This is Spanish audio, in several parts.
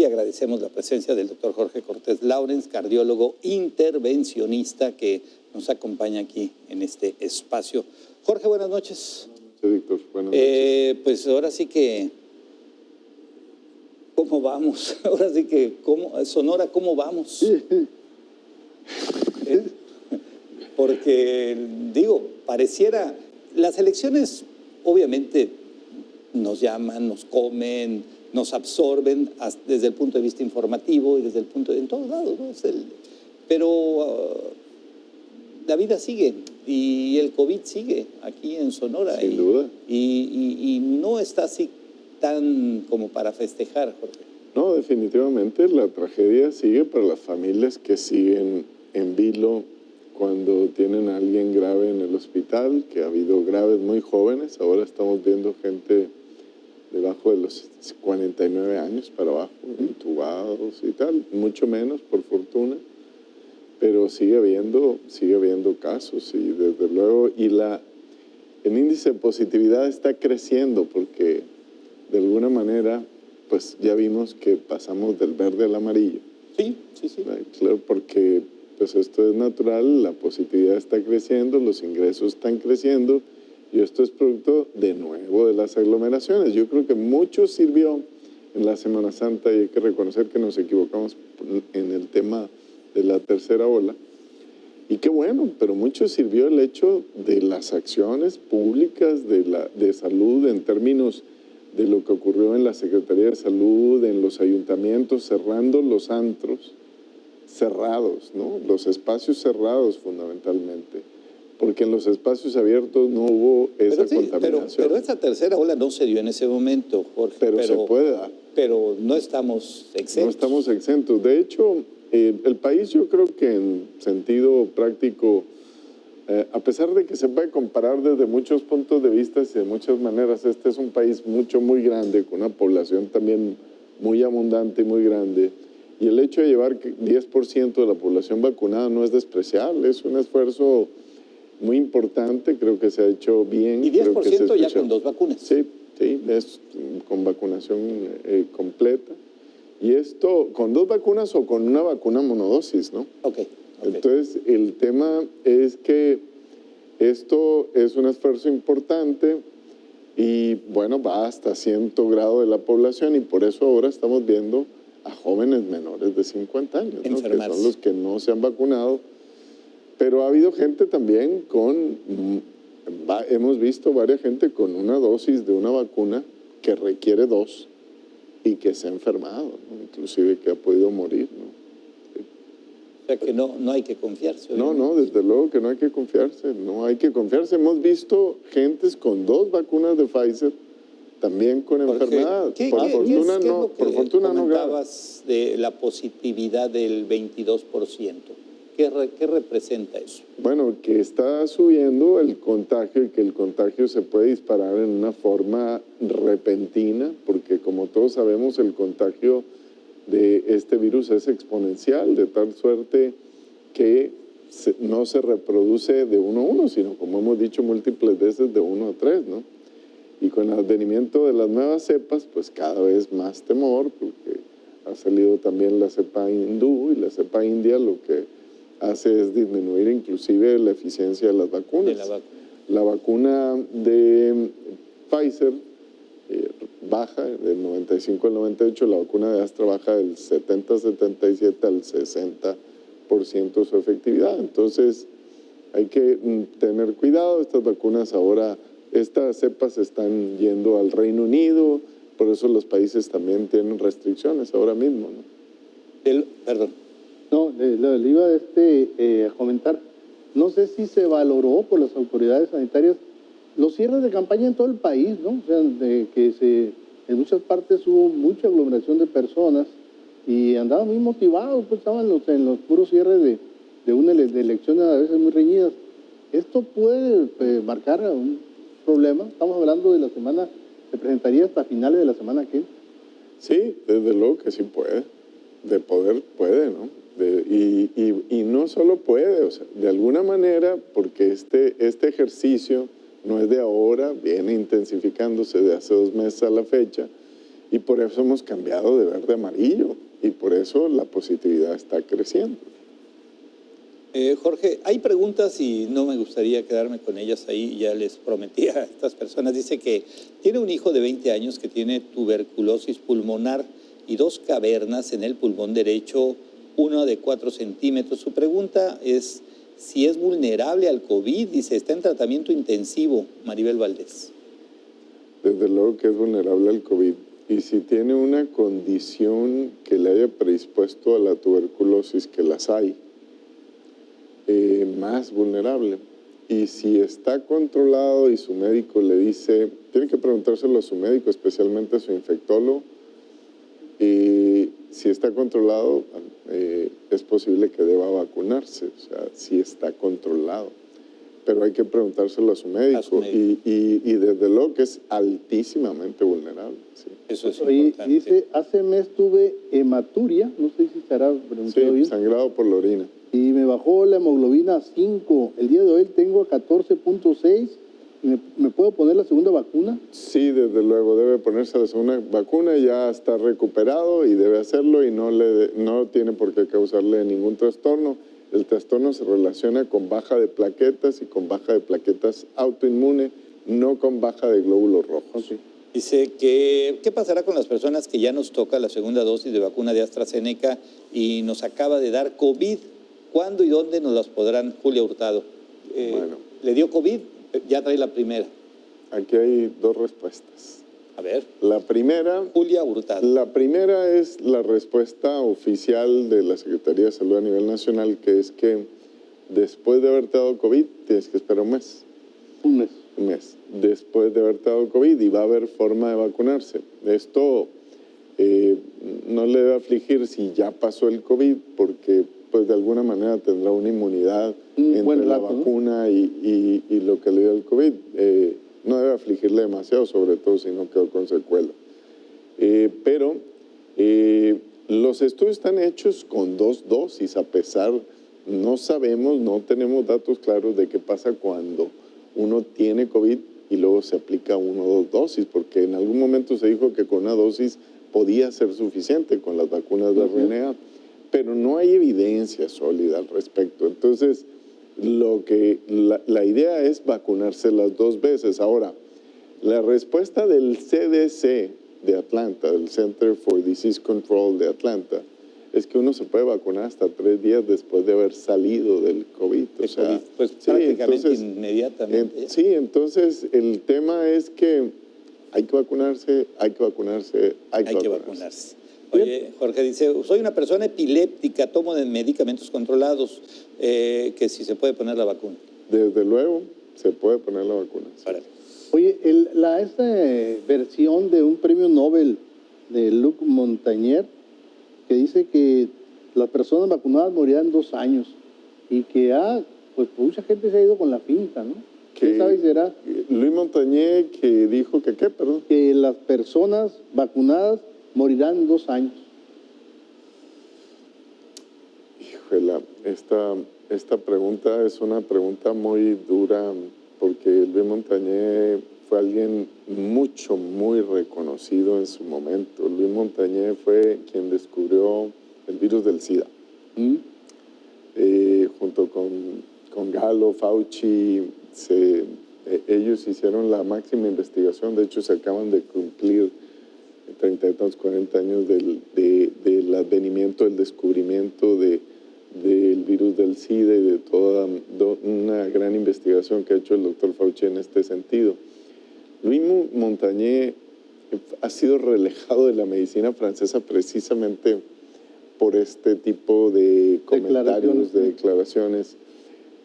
y agradecemos la presencia del doctor Jorge Cortés Laurens, cardiólogo intervencionista que nos acompaña aquí en este espacio. Jorge, buenas noches. Sí, Víctor, buenas noches. Pues ahora sí que, ¿cómo vamos? Ahora sí que, Sonora, ¿cómo vamos? Porque, digo, pareciera, las elecciones obviamente nos llaman, nos comen, nos absorben desde el punto de vista informativo y desde el punto de en todos lados, ¿no? Pero la vida sigue y el COVID sigue aquí en Sonora. Sin duda. Y no está así tan como para festejar, Jorge. No, definitivamente la tragedia sigue para las familias que siguen en vilo cuando tienen a alguien grave en el hospital, que ha habido graves muy jóvenes. Ahora estamos viendo gente debajo de los 49 años para abajo, intubados y tal, mucho menos por fortuna, pero sigue habiendo casos y desde luego, el índice de positividad está creciendo porque de alguna manera pues ya vimos que pasamos del verde al amarillo. Sí. Claro, porque pues esto es natural, la positividad está creciendo, los ingresos están creciendo y esto es producto de nuevo de las aglomeraciones. Yo creo que mucho sirvió en la Semana Santa y hay que reconocer que nos equivocamos en el tema de la tercera ola. Y qué bueno, pero mucho sirvió el hecho de las acciones públicas de salud en términos de lo que ocurrió en la Secretaría de Salud, en los ayuntamientos, cerrando los antros cerrados, ¿no? Los espacios cerrados fundamentalmente, porque en los espacios abiertos no hubo esa contaminación. Pero esa tercera ola no se dio en ese momento, Jorge. Pero se puede dar. Pero no estamos exentos. No estamos exentos. De hecho, el país, yo creo que en sentido práctico, a pesar de que se puede comparar desde muchos puntos de vista y de muchas maneras, este es un país muy grande, con una población también muy abundante y muy grande. Y el hecho de llevar 10% de la población vacunada no es despreciable, es un esfuerzo muy importante, creo que se ha hecho bien. ¿Y 10% ya con 2 vacunas? Sí, es con vacunación completa. Y esto, con 2 vacunas o con una vacuna monodosis, ¿no? Okay. Entonces, el tema es que esto es un esfuerzo importante y, bueno, va hasta cierto grado de la población y por eso ahora estamos viendo a jóvenes menores de 50 años, ¿no? Que son los que no se han vacunado. Pero ha habido gente también hemos visto varias gente con una dosis de una vacuna que requiere 2 y que se ha enfermado, ¿no? Inclusive que ha podido morir, ¿no? O sea que no hay que confiarse. No, desde luego que no hay que confiarse, no hay que confiarse. Hemos visto gentes con 2 vacunas de Pfizer también con enfermedad. Por fortuna no grave. De la positividad del 22%. ¿Qué representa eso? Bueno, que está subiendo el contagio y que el contagio se puede disparar en una forma repentina, porque como todos sabemos el contagio de este virus es exponencial, de tal suerte que no se reproduce de 1 a 1, sino como hemos dicho múltiples veces de 1 a 3, ¿no? Y con el advenimiento de las nuevas cepas, pues cada vez más temor, porque ha salido también la cepa hindú y la cepa india, lo que hace es disminuir inclusive la eficiencia de las vacunas. La vacuna de Pfizer baja del 95 al 98, la vacuna de Astra baja del 70-77 al 60% su efectividad. Entonces hay que tener cuidado. Estas vacunas ahora, estas cepas están yendo al Reino Unido, por eso los países también tienen restricciones ahora mismo, ¿no? Perdón. No, le iba a comentar, no sé si se valoró por las autoridades sanitarias los cierres de campaña en todo el país, ¿no? O sea, en muchas partes hubo mucha aglomeración de personas y andaban muy motivados, pues estaban en los puros cierres de elecciones a veces muy reñidas. Esto puede marcar un problema. Estamos hablando de la semana, se presentaría hasta finales de la semana que. Sí, desde luego que sí puede. De poder puede, ¿no? Y no solo puede, o sea, de alguna manera, porque este ejercicio no es de ahora, viene intensificándose de hace 2 meses a la fecha, Y por eso hemos cambiado de verde a amarillo y por eso la positividad está creciendo. Jorge, hay preguntas y no me gustaría quedarme con ellas ahí, ya les prometí a estas personas. Dice que tiene un hijo de 20 años que tiene tuberculosis pulmonar y 2 cavernas en el pulmón derecho, una de 4 centímetros. Su pregunta es si es vulnerable al COVID. Dice, está en tratamiento intensivo, Maribel Valdés. Desde luego que es vulnerable al COVID. Y si tiene una condición que le haya predispuesto a la tuberculosis, que las hay, más vulnerable. Y si está controlado y su médico le dice, tiene que preguntárselo a su médico, especialmente a su infectólogo, y si está controlado, es posible que deba vacunarse, o sea, si está controlado. Pero hay que preguntárselo a su médico. Y desde luego que es altísimamente vulnerable. Sí. Eso es Y importante. dice, hace mes tuve hematuria, no sé si estará pronunciado bien. Sangrado por la orina. Y me bajó la hemoglobina a 5. El día de hoy tengo a 14.6. ¿Me puedo poner la segunda vacuna? Sí, desde luego, debe ponerse la segunda vacuna, ya está recuperado y debe hacerlo y no tiene por qué causarle ningún trastorno. El trastorno se relaciona con baja de plaquetas y con baja de plaquetas autoinmune, no con baja de glóbulos rojos. Okay. Dice que, ¿qué pasará con las personas que ya nos toca la segunda dosis de vacuna de AstraZeneca y nos acaba de dar COVID? ¿Cuándo y dónde nos las podrán? Julia Hurtado. Bueno. ¿Le dio COVID? Ya trae la primera. Aquí hay 2 respuestas. A ver. La primera... Julia Hurtado. La primera es la respuesta oficial de la Secretaría de Salud a nivel nacional, que es que después de haberte dado COVID, tienes que esperar un mes. Un mes. Un mes. Después de haberte dado COVID y va a haber forma de vacunarse. Esto no le debe afligir si ya pasó el COVID, porque pues de alguna manera tendrá una inmunidad entre la vacuna y lo que le dio el COVID. No debe afligirle demasiado, sobre todo si no quedó con secuela. Pero los estudios están hechos con 2 dosis, a pesar, no sabemos, no tenemos datos claros de qué pasa cuando uno tiene COVID y luego se aplica 1 o 2 dosis, porque en algún momento se dijo que con una dosis podía ser suficiente con las vacunas de RNA, pero no hay evidencia sólida al respecto. Entonces, la idea es vacunarse las 2 veces. Ahora, la respuesta del CDC de Atlanta, del Center for Disease Control de Atlanta, es que uno se puede vacunar hasta 3 días después de haber salido del COVID. O sea, COVID. Pues sí, prácticamente entonces, inmediatamente. Sí, entonces el tema es que hay que vacunarse, hay que vacunarse, hay que vacunarse. Oye, Jorge dice, soy una persona epiléptica, tomo de medicamentos controlados, que si se puede poner la vacuna. Desde luego, se puede poner la vacuna. Sí. Oye, esta versión de un premio Nobel de Luc Montagnier, que dice que las personas vacunadas morirán en 2 años y que pues mucha gente se ha ido con la finta, ¿no? ¿Quién sabe si será? Luis Montagnier, que dijo que ¿qué? Perdón. Que las personas vacunadas morirán en 2 años. Híjole, esta pregunta es una pregunta muy dura, porque Luis Montagnier fue alguien muy reconocido en su momento. Luis Montagnier fue quien descubrió el virus del SIDA. Junto con Gallo, Fauci, ellos hicieron la máxima investigación. De hecho, se acaban de cumplir 30 y tantos, 40 años del advenimiento, del descubrimiento del virus del SIDA y de toda una gran investigación que ha hecho el doctor Fauci en este sentido. Louis Montagnier ha sido relajado de la medicina francesa precisamente por este tipo de comentarios, de declaraciones,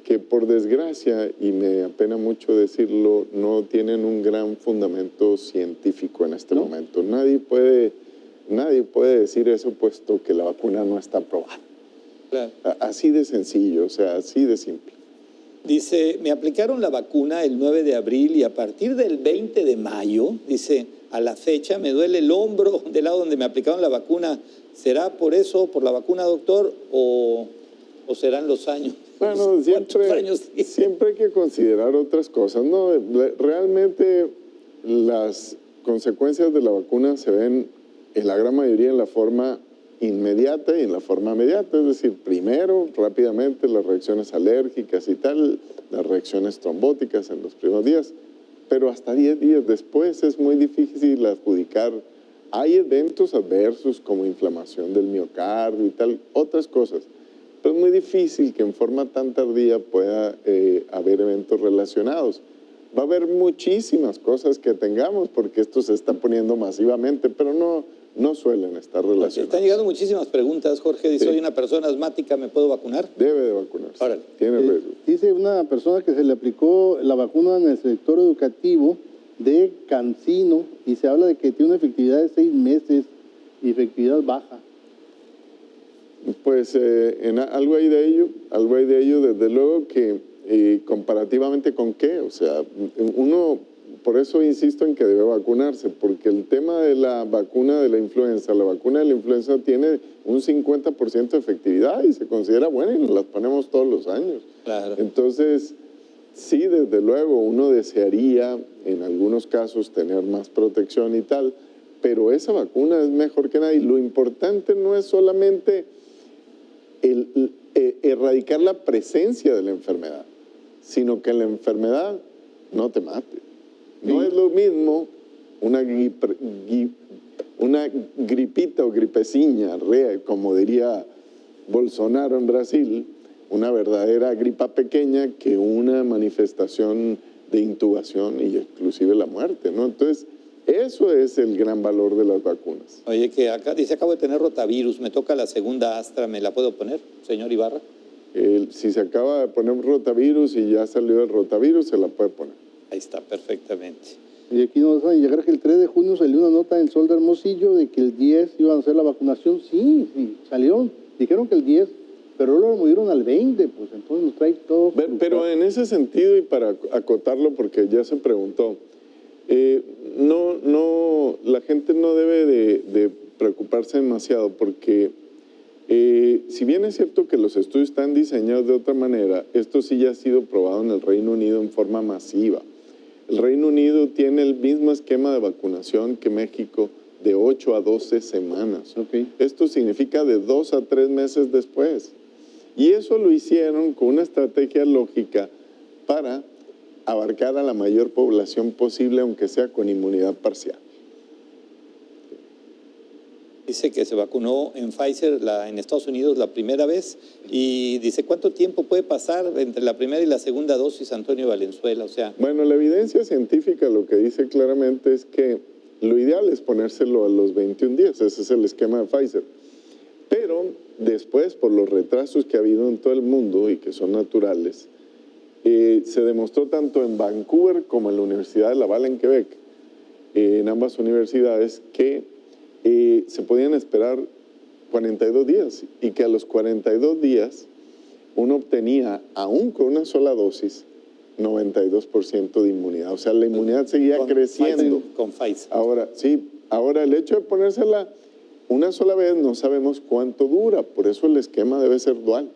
que por desgracia, y me apena mucho decirlo, no tienen un gran fundamento científico en este momento. Nadie puede decir eso, puesto que la vacuna no está aprobada. Claro. Así de sencillo, o sea, así de simple. Dice, me aplicaron la vacuna el 9 de abril y a partir del 20 de mayo, dice, a la fecha me duele el hombro del lado donde me aplicaron la vacuna. ¿Será por eso, por la vacuna, doctor, o serán los años? Bueno, siempre hay que considerar otras cosas, ¿no? Realmente las consecuencias de la vacuna se ven en la gran mayoría en la forma inmediata y en la forma inmediata, es decir, primero, rápidamente, las reacciones alérgicas y tal, las reacciones trombóticas en los primeros días, pero hasta 10 días después es muy difícil adjudicar. Hay eventos adversos como inflamación del miocardio y tal, otras cosas, pero es muy difícil que en forma tan tardía pueda haber eventos relacionados. Va a haber muchísimas cosas que tengamos porque esto se está poniendo masivamente, pero no suelen estar relacionados. Están llegando muchísimas preguntas. Jorge dice, Sí. soy una persona asmática, ¿me puedo vacunar? Debe de vacunarse. Órale. Tiene riesgo. Dice una persona que se le aplicó la vacuna en el sector educativo de Cancino y se habla de que tiene una efectividad de 6 meses y efectividad baja. Pues algo hay de ello, desde luego que comparativamente con qué, o sea, uno, por eso insisto en que debe vacunarse, porque el tema de la vacuna de la influenza tiene un 50% de efectividad y se considera buena y nos las ponemos todos los años. Claro. Entonces, sí, desde luego, uno desearía en algunos casos tener más protección y tal, pero esa vacuna es mejor que nada y lo importante no es solamente erradicar la presencia de la enfermedad, sino que la enfermedad no te mate. No es lo mismo una gripita o gripeciña, como diría Bolsonaro en Brasil, una verdadera gripa pequeña que una manifestación de intubación y inclusive la muerte, ¿no? Entonces, eso es el gran valor de las vacunas. Oye, que acá dice, acabo de tener rotavirus, me toca la segunda Astra, ¿me la puedo poner, señor Ibarra? Si se acaba de poner rotavirus y ya salió el rotavirus, se la puede poner. Ahí está, perfectamente. Y aquí nos van a llegar que el 3 de junio salió una nota en Sol de Hermosillo de que el 10 iban a hacer la vacunación. Sí, salieron, dijeron que el 10, pero luego lo movieron al 20, pues entonces nos trae todo. Pero en ese sentido, y para acotarlo, porque ya se preguntó, la gente no debe de preocuparse demasiado porque si bien es cierto que los estudios están diseñados de otra manera, esto sí ya ha sido probado en el Reino Unido en forma masiva. El Reino Unido tiene el mismo esquema de vacunación que México de 8 a 12 semanas. Okay. Esto significa de 2 a 3 meses después. Y eso lo hicieron con una estrategia lógica para abarcar a la mayor población posible, aunque sea con inmunidad parcial. Dice que se vacunó en Pfizer en Estados Unidos la primera vez y dice, ¿cuánto tiempo puede pasar entre la primera y la segunda dosis, Antonio Valenzuela? O sea, bueno, la evidencia científica lo que dice claramente es que lo ideal es ponérselo a los 21 días, ese es el esquema de Pfizer. Pero después, por los retrasos que ha habido en todo el mundo y que son naturales, se demostró tanto en Vancouver como en la Universidad de Laval en Quebec, en ambas universidades, que se podían esperar 42 días y que a los 42 días uno obtenía, aún con una sola dosis, 92% de inmunidad. O sea, la inmunidad seguía creciendo. Con Pfizer. Ahora, sí, ahora el hecho de ponérsela una sola vez no sabemos cuánto dura, por eso el esquema debe ser dual.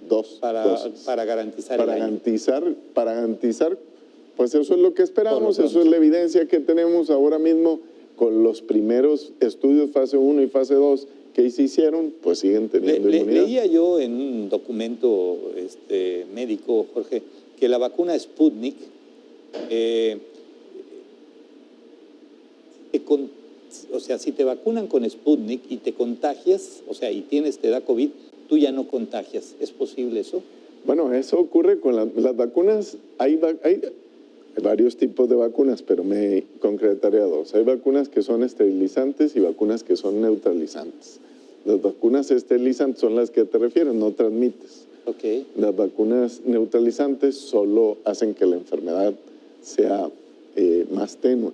Dos dosis. Para garantizar Para garantizar, pues eso es lo que esperamos, eso es la evidencia que tenemos ahora mismo con los primeros estudios fase 1 y fase 2 que se hicieron, pues siguen teniendo inmunidad. Leía yo en un documento médico, Jorge, que la vacuna Sputnik o sea, si te vacunan con Sputnik y te contagias, o sea, y te da COVID, tú ya no contagias. ¿Es posible eso? Bueno, eso ocurre con las vacunas. Hay varios tipos de vacunas, pero me concretaré a dos. Hay vacunas que son esterilizantes y vacunas que son neutralizantes. Las vacunas esterilizantes son las que te refieres, no transmites. Okay. Las vacunas neutralizantes solo hacen que la enfermedad sea más tenue.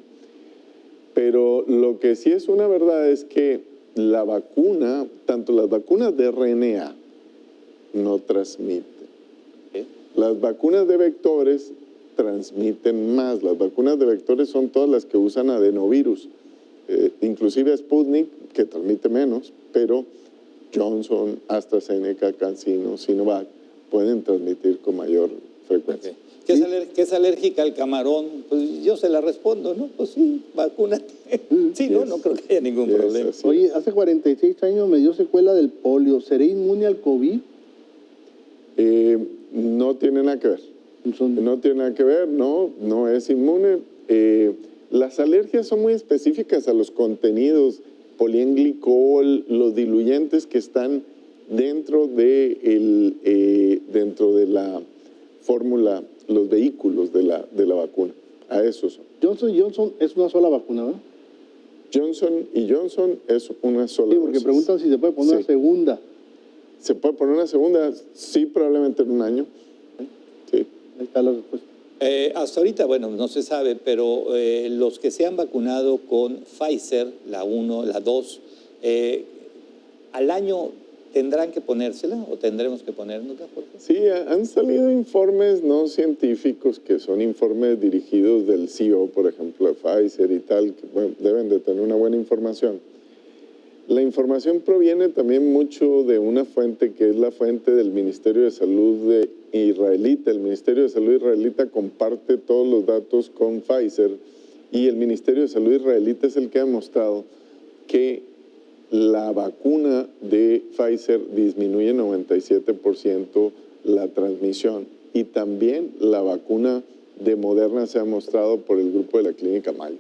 Pero lo que sí es una verdad es que la vacuna, tanto las vacunas de RNA, no transmiten. Okay. Las vacunas de vectores transmiten más. Las vacunas de vectores son todas las que usan adenovirus, inclusive Sputnik, que transmite menos, pero Johnson, AstraZeneca, CanSino, Sinovac pueden transmitir con mayor frecuencia. Okay. que es alérgica al camarón, pues yo se la respondo, ¿no? Pues sí, vacúnate. Sí, no creo que haya ningún problema. Así. Oye, hace 46 años me dio secuela del polio. ¿Seré inmune al COVID? No tiene nada que ver. No tiene nada que ver, no es inmune. Las alergias son muy específicas a los contenidos, polienglicol, los diluyentes que están dentro de la fórmula, los vehículos de la vacuna. A eso son. Johnson Johnson es una sola vacuna, ¿verdad? Johnson y Johnson es una sola. Sí, porque dosis. preguntan si se puede poner una segunda. ¿Se puede poner una segunda? Sí, probablemente en un año. Sí. Ahí está la respuesta. Hasta ahorita, bueno, no se sabe, pero los que se han vacunado con Pfizer, la 1, la 2, al año tendrán que ponérsela o tendremos que ponérnosla, Jorge. Sí, han salido informes no científicos que son informes dirigidos del CEO, por ejemplo, de Pfizer y tal, que bueno, deben de tener una buena información. La información proviene también mucho de una fuente que es la fuente del Ministerio de Salud israelita. El Ministerio de Salud israelita comparte todos los datos con Pfizer y el Ministerio de Salud israelita es el que ha demostrado que la vacuna de Pfizer disminuye 97% la transmisión y también la vacuna de Moderna se ha mostrado por el grupo de la Clínica Mayo.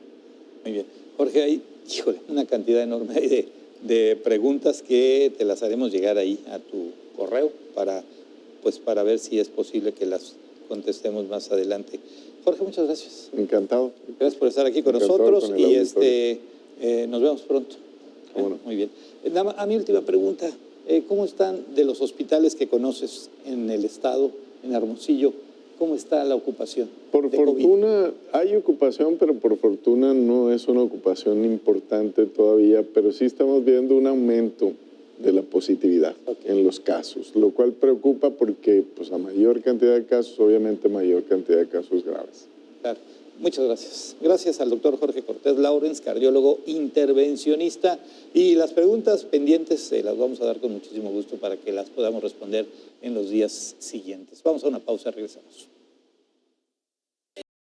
Muy bien. Jorge, hay, híjole, una cantidad enorme de preguntas que te las haremos llegar ahí a tu correo para ver si es posible que las contestemos más adelante. Jorge, muchas gracias. Encantado. Gracias por estar aquí con Encantado nosotros con el y nos vemos pronto. Bueno. Muy bien. A mi última pregunta, ¿cómo están de los hospitales que conoces en el estado, en Hermosillo? ¿Cómo está la ocupación? Por fortuna hay ocupación, pero por fortuna no es una ocupación importante todavía, pero sí estamos viendo un aumento de la positividad en los casos, lo cual preocupa porque pues, a mayor cantidad de casos, obviamente mayor cantidad de casos graves. Claro. Muchas gracias. Gracias al doctor Jorge Cortés Laurens, cardiólogo intervencionista. Y las preguntas pendientes las vamos a dar con muchísimo gusto para que las podamos responder en los días siguientes. Vamos a una pausa, regresamos.